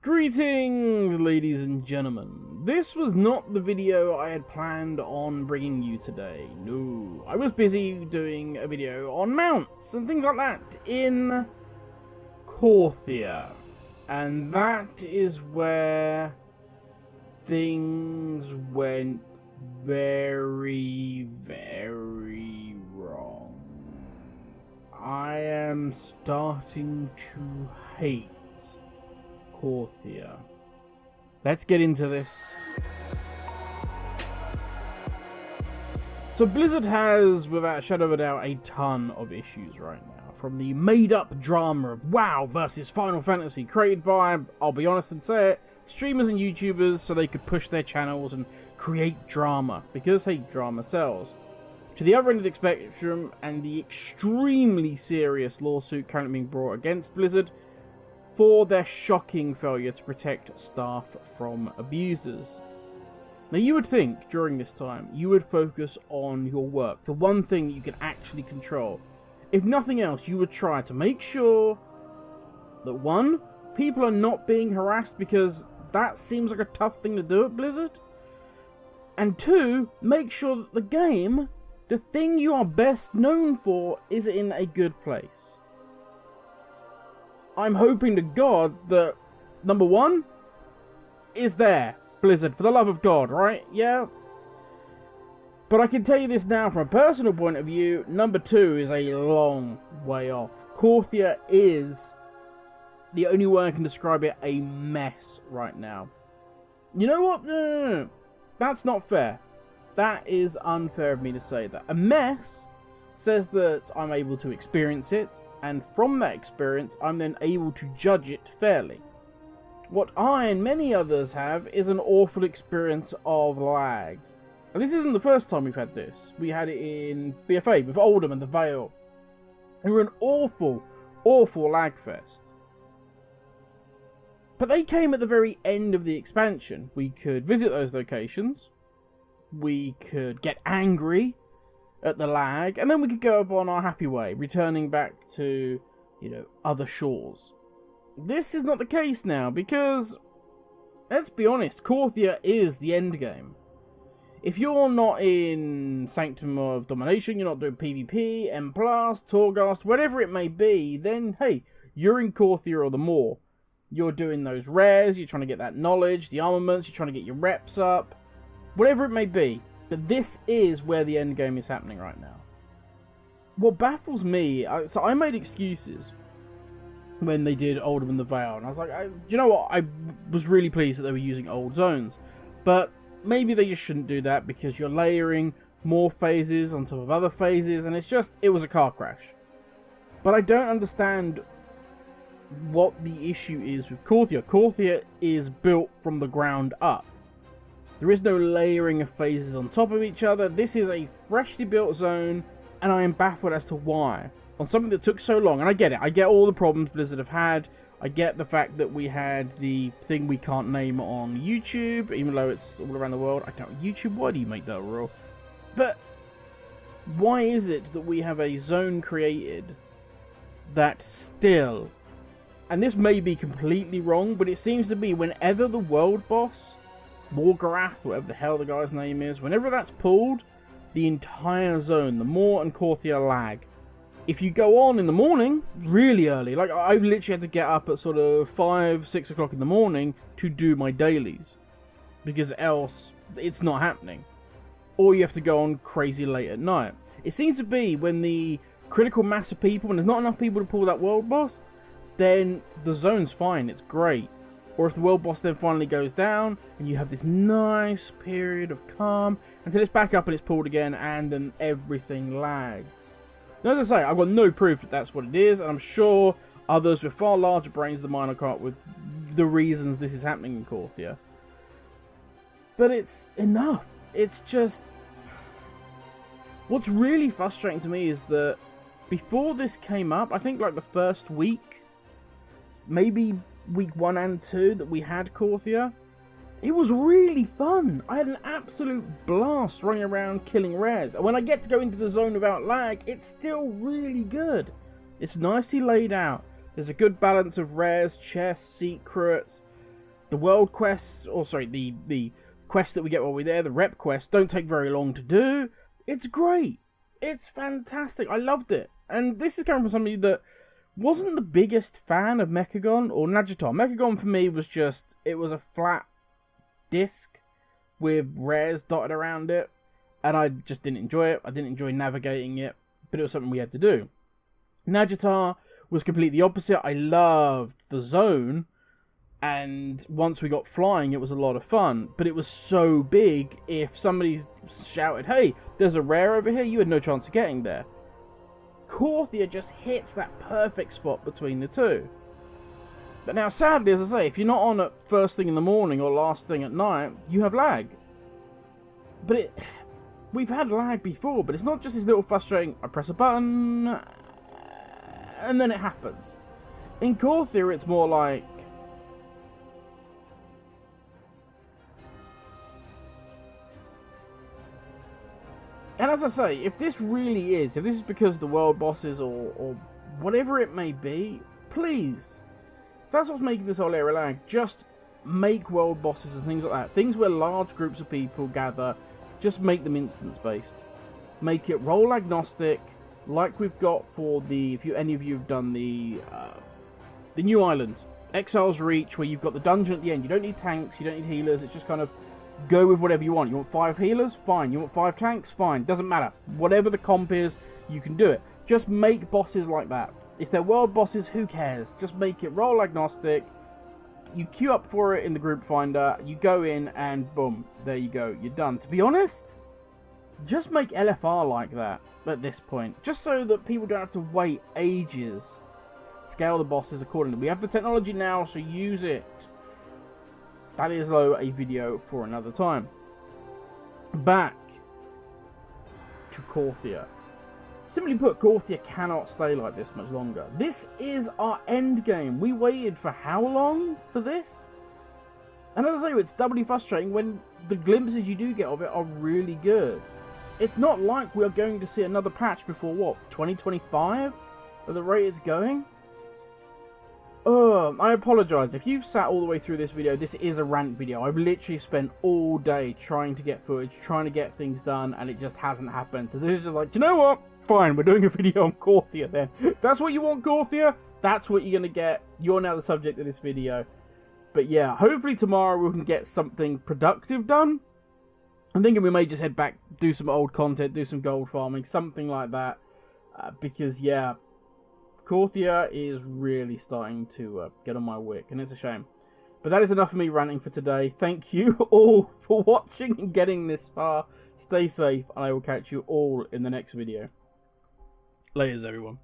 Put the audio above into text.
Greetings, ladies and gentlemen. This was not the video I had planned on bringing you today. No, I was busy doing a video on mounts and things like that in Korthia. And that is where things went very, very wrong. I am starting to hate Korthia. Let's get into this. So Blizzard has, without a shadow of a doubt, a ton of issues right now. From the made-up drama of WoW versus Final Fantasy, created by, I'll be honest and say it, streamers and YouTubers so they could push their channels and create drama, because, hey, drama sells. To the other end of the spectrum, and the extremely serious lawsuit currently being brought against Blizzard for their shocking failure to protect staff from abusers. Now, you would think, during this time, you would focus on your work, the one thing you can actually control. If nothing else, you would try to make sure that, one, people are not being harassed, because that seems like a tough thing to do at Blizzard. And two, make sure that the game, the thing you are best known for, is in a good place. I'm hoping to God that, number one, is there. Blizzard, for the love of God, right? Yeah. But I can tell you this now from a personal point of view, number two is a long way off. Korthia is, the only way I can describe it, a mess right now. You know what? No. That's not fair. That is unfair of me to say that. A mess says that I'm able to experience it, and from that experience, I'm then able to judge it fairly. What I and many others have is an awful experience of lag. And this isn't the first time we've had this. We had it in BFA with Oldham and the Vale. They were an awful, awful lag fest. But they came at the very end of the expansion. We could visit those locations. We could get angry at the lag, and then we could go up on our happy way, returning back to, other shores. This is not the case now, because, let's be honest, Korthia is the end game. If you're not in Sanctum of Domination, you're not doing PvP, M+, Torghast, whatever it may be, then, hey, you're in Korthia or the more. You're doing those rares, you're trying to get that knowledge, the armaments, you're trying to get your reps up, whatever it may be. But this is where the end game is happening right now. What baffles me, so I made excuses when they did Oldham and the Vale, and I was like, do you know what, I was really pleased that they were using old zones, but maybe they just shouldn't do that, because you're layering more phases on top of other phases, and it was a car crash. But I don't understand what the issue is with Korthia. Korthia is built from the ground up. There is no layering of phases on top of each other. This is a freshly built zone, and I am baffled as to why. On something that took so long, and I get it. I get all the problems Blizzard have had. I get the fact that we had the thing we can't name on YouTube, even though it's all around the world. I don't. YouTube, why do you make that rule? But why is it that we have a zone created that still, and this may be completely wrong, but it seems to be whenever the world boss, Warcraft, whatever the hell the guy's name is, whenever that's pulled, the entire zone, the Moor and Korthia lag. If you go on in the morning, really early, like I've literally had to get up at sort of 5, 6 o'clock in the morning to do my dailies, because else it's not happening. Or you have to go on crazy late at night. It seems to be when the critical mass of people, when there's not enough people to pull that world boss, then the zone's fine, it's great. Or if the world boss then finally goes down, and you have this nice period of calm, until it's back up and it's pulled again, and then everything lags. Now, as I say, I've got no proof that that's what it is, and I'm sure others with far larger brains than mine will come up with the reasons this is happening in Korthia. But it's enough. It's just, what's really frustrating to me is that before this came up, I think like the first week, maybe week 1 and 2 that we had Korthia, it was really fun. I had an absolute blast running around killing rares. And when I get to go into the zone without lag, it's still really good. It's nicely laid out. There's a good balance of rares, chests, secrets. The world quests, or sorry, the quests that we get while we're there, the rep quests, don't take very long to do. It's great. It's fantastic. I loved it. And this is coming from somebody that wasn't the biggest fan of Mechagon or Nagitar. Mechagon for me was just, it was a flat disc with rares dotted around it. And I just didn't enjoy it. I didn't enjoy navigating it. But it was something we had to do. Nagitar was completely opposite. I loved the zone. And once we got flying, it was a lot of fun. But it was so big, if somebody shouted, hey, there's a rare over here, you had no chance of getting there. Korthia just hits that perfect spot between the two. But now, sadly, as I say, if you're not on at first thing in the morning or last thing at night, you have lag. But we've had lag before, but it's not just this little frustrating, I press a button, and then it happens. In Korthia, it's more like, and as I say, if this really is, if this is because of the world bosses or whatever it may be, please, if that's what's making this whole area lag, just make world bosses and things like that. Things where large groups of people gather, just make them instance-based. Make it role agnostic, like we've got for the, if any of you have done the new island, Exile's Reach, where you've got the dungeon at the end. You don't need tanks, you don't need healers, it's just kind of go with whatever you want. You want 5 healers? Fine. You want 5 tanks? Fine. Doesn't matter. Whatever the comp is, you can do it. Just make bosses like that. If they're world bosses, who cares? Just make it role agnostic. You queue up for it in the group finder. You go in and boom. There you go. You're done. To be honest, just make LFR like that at this point. Just so that people don't have to wait ages. Scale the bosses accordingly. We have the technology now, so use it. That is, though, a video for another time. Back to Korthia. Simply put, Korthia cannot stay like this much longer. This is our end game. We waited for how long for this? And as I say, it's doubly frustrating when the glimpses you do get of it are really good. It's not like we are going to see another patch before, what, 2025? At the rate it's going? I apologise. If you've sat all the way through this video, this is a rant video. I've literally spent all day trying to get footage, trying to get things done, and it just hasn't happened. So this is just like, do you know what? Fine, we're doing a video on Korthia then. If that's what you want, Korthia, that's what you're going to get. You're now the subject of this video. But yeah, hopefully tomorrow we can get something productive done. I'm thinking we may just head back, do some old content, do some gold farming, something like that. Because yeah, Korthia is really starting to get on my wick, and it's a shame. But that is enough of me ranting for today. Thank you all for watching and getting this far. Stay safe, and I will catch you all in the next video. Laters, everyone.